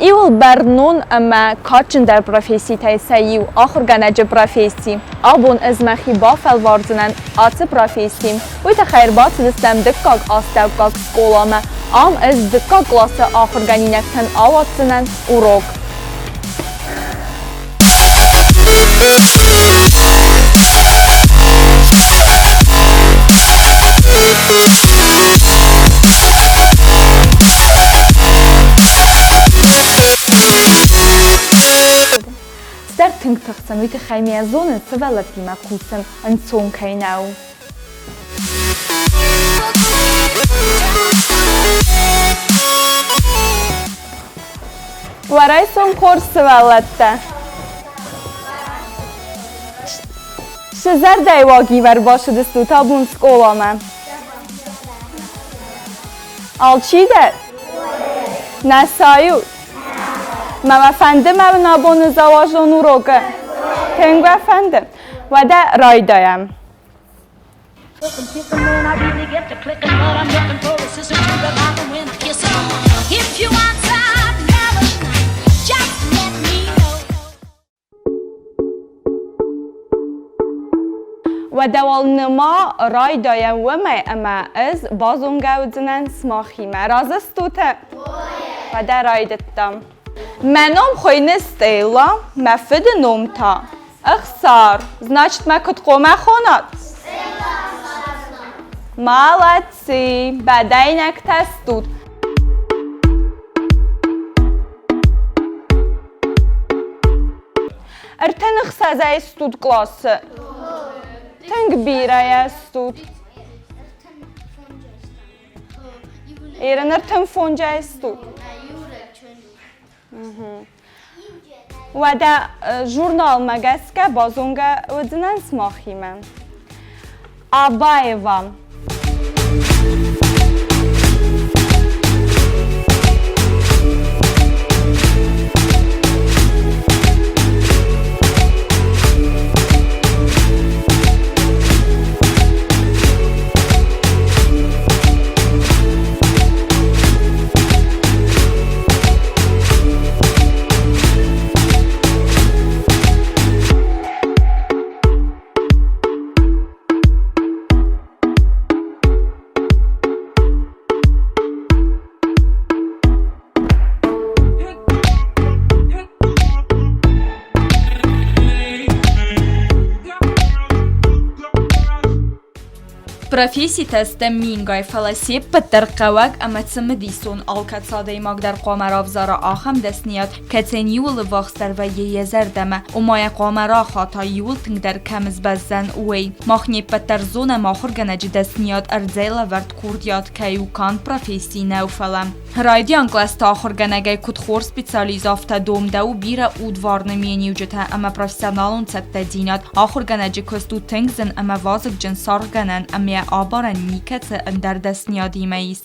ایول برنون اما کارچن در پروفیسی تایسایی و آخر گنج پروفیسی آبون از مخی با فلواردنن آت پروفیسیم و تخیر بات دستم دکاک آستوکاک سکولامه آم از دکاک کلاس آخر گنینکتن آواتنن و روگ. در تنگ تختن ویت خیمی زون سوالتی مکوسن انسان کی ناو. ورای سون کور سوالته. شزر دیواگی ور باشه دستو تا بون سکولامه. آل چی ده؟ نسایو. ما فنده ما نابون زواج و روگه تنگ فنده و ده رای دایم و دوال نما رای دایم و اما از بازونگه و زنن سماخی ما رازستوته و ده رای دتم منام خوی Стелла, مفید نوم تا اخسار значит ما کت قومه خونات молодцы بدینک تستود ارتن اخسازه استود کلاسه تنگ بیره استود ایران ارتن فونجه استود و ده ژورنال مگسکه بازونگه و دنن سماخیمه آبایوام Профессии теста мингай фаласи паттеркавак аматсамадисон алкатсадай магдар قامرا زارا آخم دستنیاد کتن یول واخستر و یزردمه و مای قامرا خاطا یول تنگ در کمز بزن اوی مخنی پتر زون ماخور گنج دستنیاد ارزیل ورد کوردیاد کیو کان پروفیسی نو فلم رایدیان کلاس تا آخر گنگای کد خور سپیسالیزافتا دوم دو بیره اودوار نمینی وجته اما پروفیسیونالون ست دیناد آخر گنج کستو تنگ زن اما وازق جنسار گنن اما آبارن نیکت اندر دستنیادی میز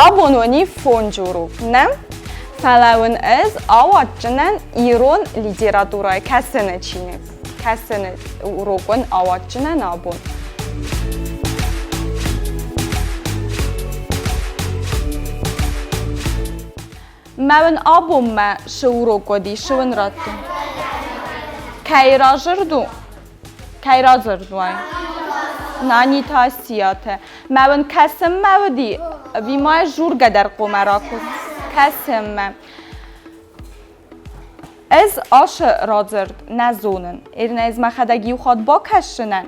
Абонони фонжуру, не? Фалаун از آواتجنن ایران لیتراتورای کسنه چینه کسنه روکن آواتجنن آبون من آبون ما شو روکدی شون راتو کی رازردو نانی تاسیاته من کسم مودی وی ما جور قدر قمرا کن کسم از آش رازرد نزونن ایرن از ما خداگی خود با کشنن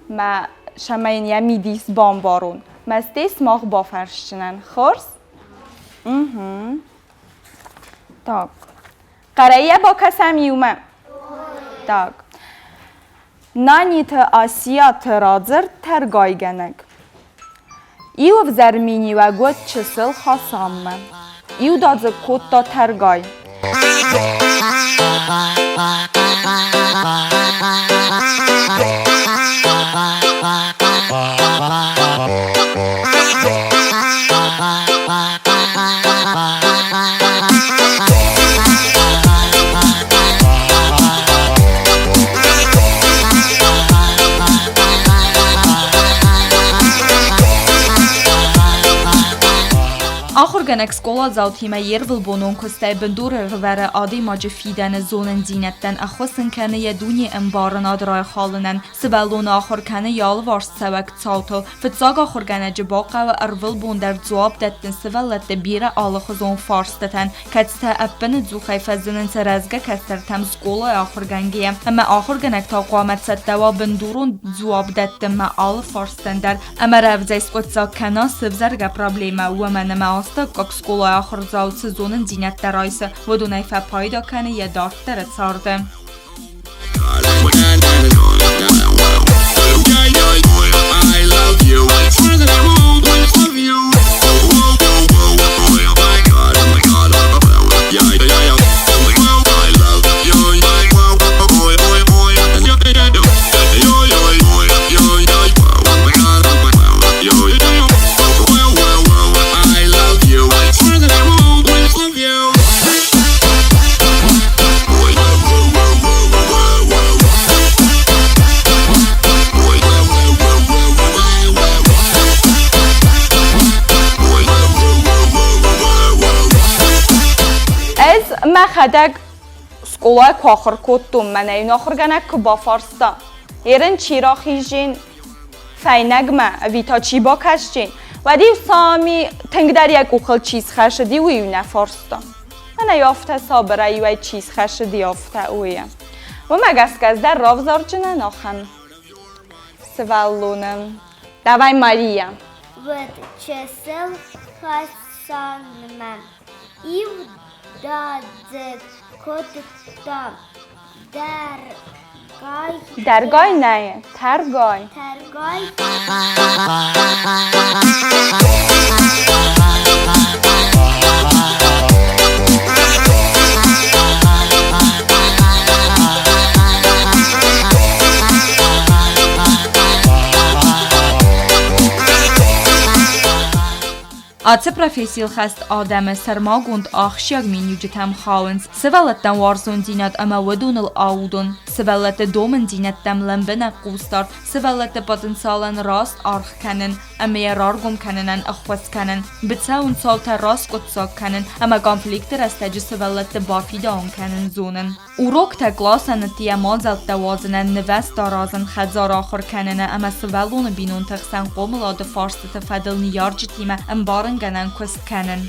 ما شماین یمی دیس بامبارون مستیس ماغ با فرشنن خورس تاک قرایه با کسم یومه تاک Նանիթը ասիա թրաձր թերգայ գենեք։ Իով զերմինի ու գոտ չսել խասամը։ Իու դաձը կոտտա թերգայ։ Ախոր գնեք սկոլա զավթիմը երվլ բոնոն կստայ բնդուրը ռվերը ադի մաջը ֆիդենը զոնն ձինետտեն ախոսն կանը յեդունի ըմբարն ադրայ խալնեն սվելոն ախոր կանը յալվ արսցավակ ծավթո վծակ ախոր գանը ջբաղավը ըրվլ բոնդեր ձուապ դետտն սվելլետը բիրը ալխոզոն ֆարստետեն կացտը ապնը ձուխայ ֆազնն ծրազգա կաստերթամ սկոլա ախոր գանգիը ամը ախոր գնեք թաղուամət սետտավա բնդուրուն ձուապ դետտն մա ալ ֆարստենդեր ամը ռավձայս կոցակ կանը սվզարգա պրաբլեմա ուամենը как школа охорзал сезонен динят тарайса, воду найфа пайда кане я дартер царде. خدک سکولای کاخر کتوم من این آخر گنک با فارستا ایرن چیراخی جین فینگمه ویتا چی با کشجین و دیو سامی تنگ در یک اوخل چیز خشدی وی نفارستا من یافته صابره وی چیز خشدی یافته اویم و مگس گز در راو زارجنه ناخن سوالونم دوای ماریا ود چسل خسانمم ایو دادز کتتا درگای نه ترگای Ați profesiil خست آدم سرماگوند آخشیگ مینیوجتم خاونز سوالتن وارزون دینات اما ودون الآودون سوالت دومن دینتم لنبنه قوستار سوالت پتانسیالن راست آرخ کنن اما یرارگم کنن اخوز کنن بتساون سالت راست قدساگ کنن اما کنفلیکت رستج سوالت بافیده آن کنن زونن اوروک تا گلاسن تیا مازلت دوازنن نوست دارازن خزار آخر کنن اما سوالون بینون تخسن قوملاد فارست تفادل نیارج تیمه امبارن گنن کست کنن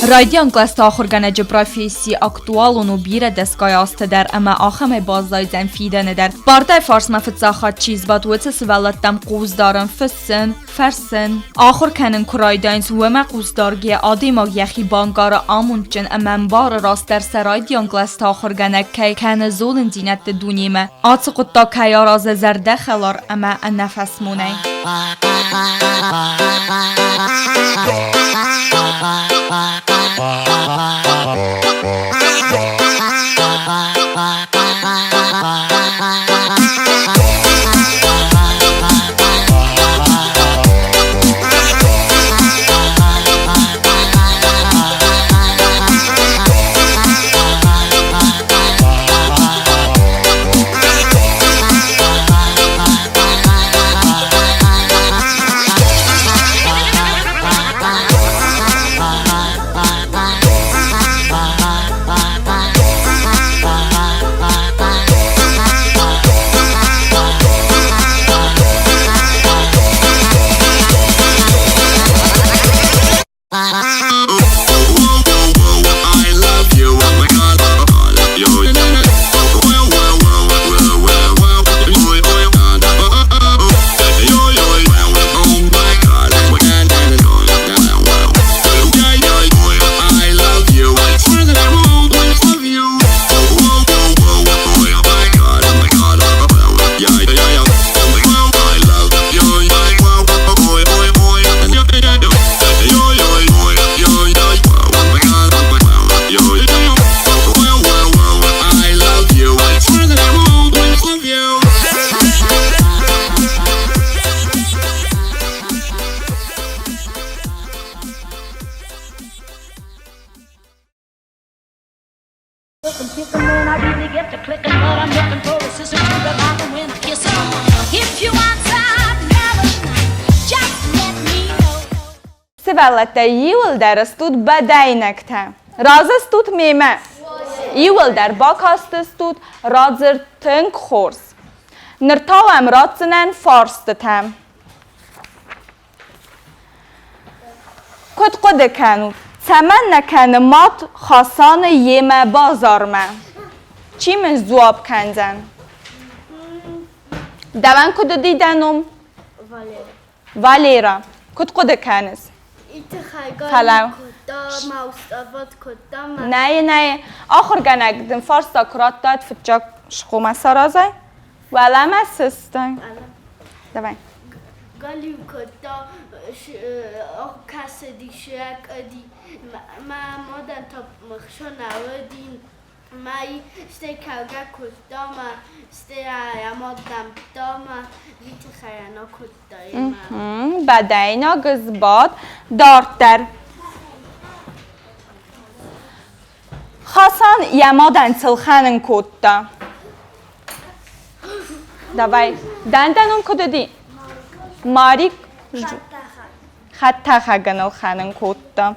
رادیان گلست آخرگانه جبرافیسی اکتوال و بیره دستگاه است در اما آخم بازدای زن فیدنه در بارده فارس مفتزاخات چیز باد و تسوالت دم قوز دارن فسن فرسن آخر کنن کرایداینز و ما قوز دارگی آدی ما یخی بانگار آمونچن اما بار راست در رادیان گلست آخرگانه که کنه زولن دینت دونیمه آت قطع که راز زرده خلار اما نفس مونه Svelete jul der stod bedeinekte. Raze stod meme. Jul der bakaste stod razer tönk khors. Nirtawem ratsenen farstetem. Kod qode kanu. Semen nekene mat khasan yeme bazarme. چی من زواب کندن؟ دوان کدو دیدنم؟ والیرا کد قده کنز؟ فلو نه آخر گنگدن فارس داکرات داد فتجاک شخومه سرازای ولم اسستن دوان گلیو کدا کسی دیشک ادی ما مادن تا مخشون نودین مای سته کلگه کدام سته یامادم دام ویت خیانا کدام بداینا گزباد دارتر خاصان یامادن تلخانن کدا دوای دندنم کدی ماری خطا خگنل خانن کدا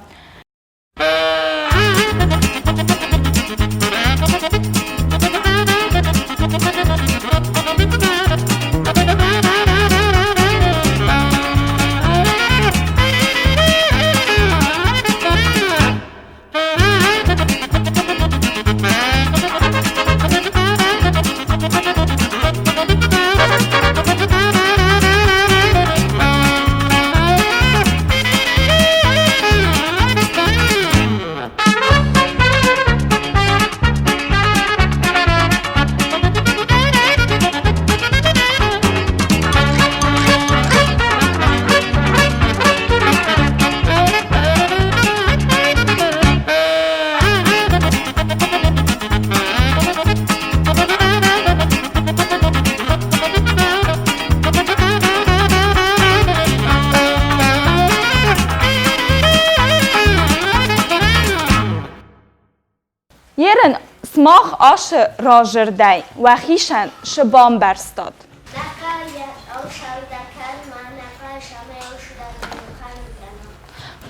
یرن سماخ آش راجردی و خیشن شبام برستاد.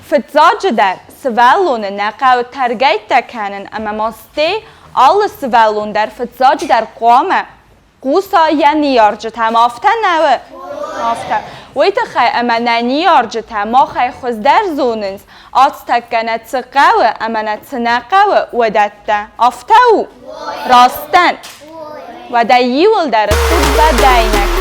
فتزاج در سوالون نقاو ترگیت تکنن اما ماسته آل سوالون در فتزاج در قوامه قوسا یا نیارجت هم آفتن نوه آفتن ويت خي أما نيارجتها ما خي خز در زوننز آتستكنت سقاوة أما نتسنقاوة ودتا أفتاو راستن ودا يول در خود بداينكن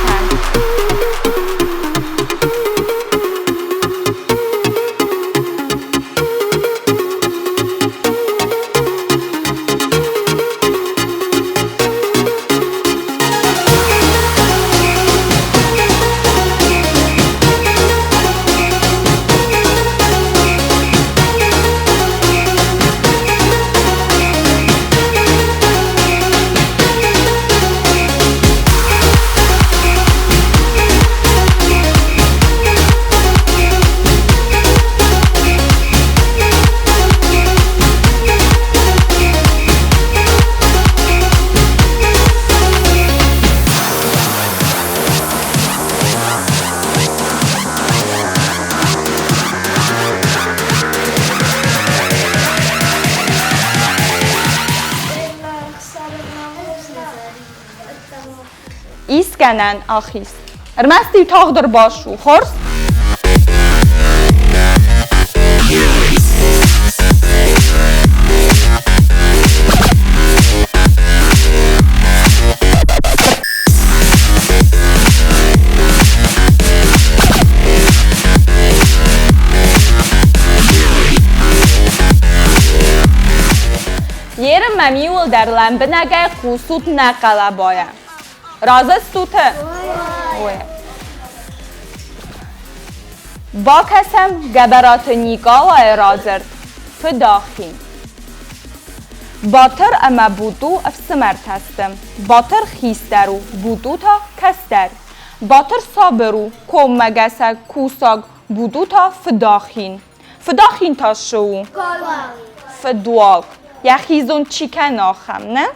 İskənen axis. Erməsti tağdır başu, xors? Yerim məmiyul در لنبه نگه قوسود نقله باید. رازه ستوته با کسم گبرات نیگاه رازرد فداخین باتر اما بودو افسمر تستم باتر خیسترو بودو تا کستر باتر صابرو کم مگسک کوساگ بودو تا فداخین تا شو فدواق یخیزون چیکن آخم نه؟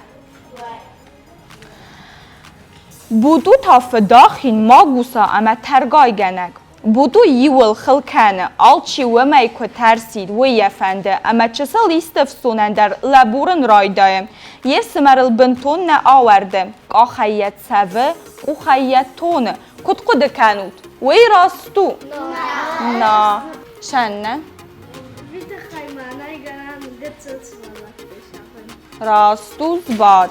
بودو تا فداخین ما گوسا اما ترگای گنگ بودو یول خلکنه آلچی و میکو ترسید و یفنده اما چسل استفسونن در لبورن رای دایم یه سمرل بنتون نه آورده آخیت سوه او خیت تونه کد قد کنود وی راستو نه شن نه راستو زباد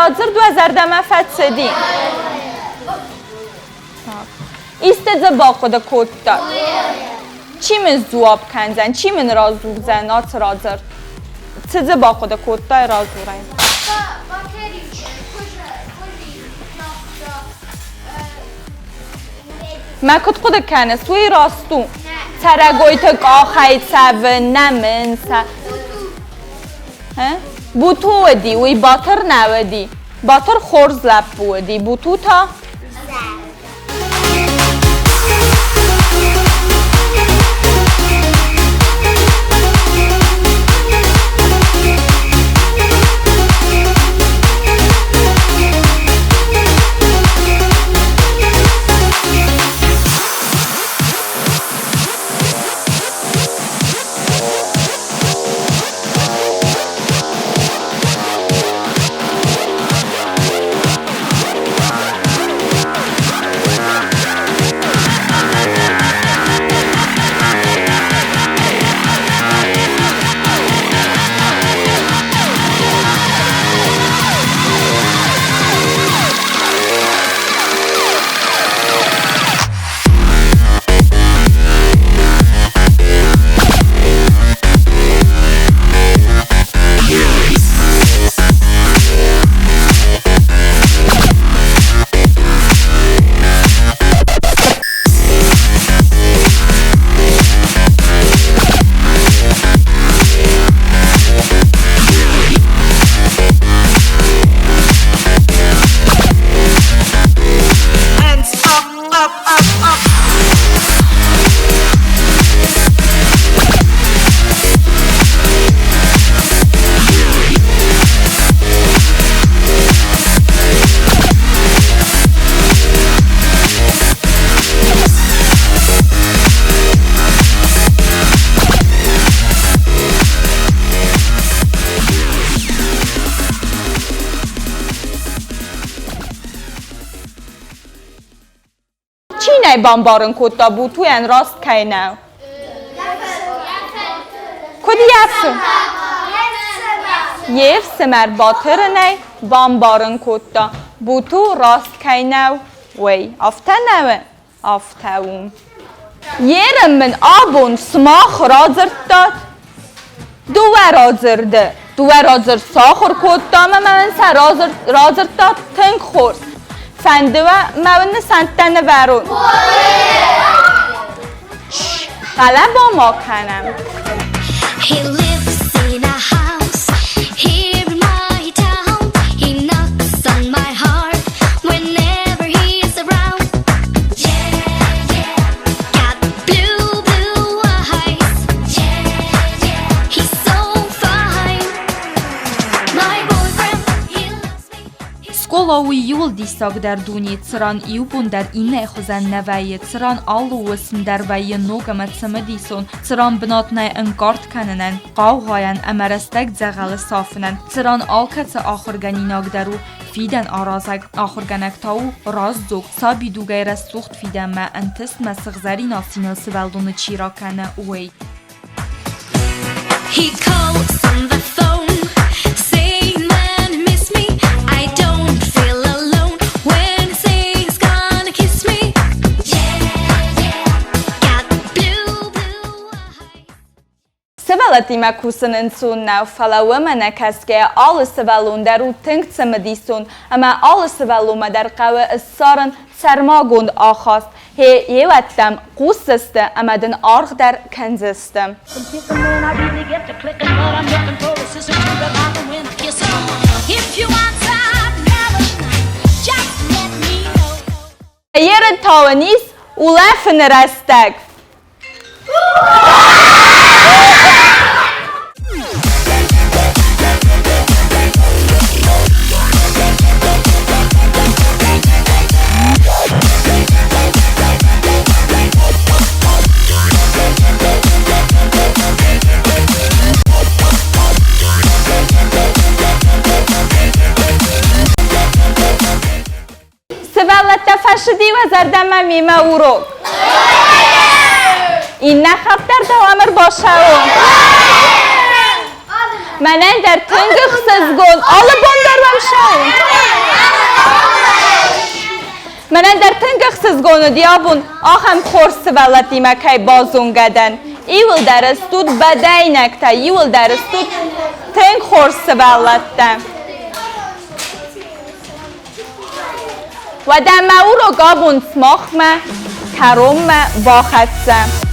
رازر 2000 فتصدی ایستد با خود کد داد چی من زواب کنزن چی من رازور زن آت رازر چیز با خود کد داد رازور این ما کد خود کنه سوی راستو ترگوی تک آخای سوه نمن بوتو ودی وی باتر نودی باتر خورز لب بودی بوتو تا نه بامبارن کتا بوتو یعنی راست که نو کدی یفسم یف سمر باتر نه بامبارن کتا بوتو راست که نو وی آفته نوه آفته اون یرم من آبون سماخ رازرد داد دوه رازرده دوه رازرد ساخر کتا من سر رازرد داد تنگ خورد سنده و مون سنتن ورون غلب با ما کنم He lives in a house here in my town. He knocks on my heart whenever he's around. Yeah, yeah. Got blue, blue eyes. Yeah, yeah. He's so fine. My boyfriend, he loves me. Скола у июл дисаг дар дуни цран июбун дар ине хузан навайе цран алу усм дар вайе ногамат самадисон цран бнатнай انقارد کننن قاوغاین امرستک زغل صافنن цран алкаца آخرگنیناگ درو فیدن آرازگ آخرگنک تاو راز زوگ سابی دوگای رسوخت فیدن ما انتست مسغزری نافینل سوالدون چیرا کنه اوی He calls on the phone, saying man miss me. I don't feel alone when he says he's gonna kiss me. Yeah, yeah. Got blue, blue eyes. سوالتی ما کوسن انسون نو فلاوه من کسکه آل سوالون درو تنگ سمدیسون اما آل سوالو ما در قوه اصارن سرما گند آخاست هی یوتم قوسسته اما دن آرغ در کنزستم یر تاونیس اولفن رستگ سوالت فشدی و زردم میمه او رو این نخفتر دوامر باشه من در تنگ خسزگون آل بندر ومشون من در تنگ خسزگون و دیابون آخم خورس سوالتی مکی بازون گدن ایول در استود بدای نکتا ایول در استود تنگ خورس سوالت و دم او رو گابون سماخ ما کرم ما باخدسم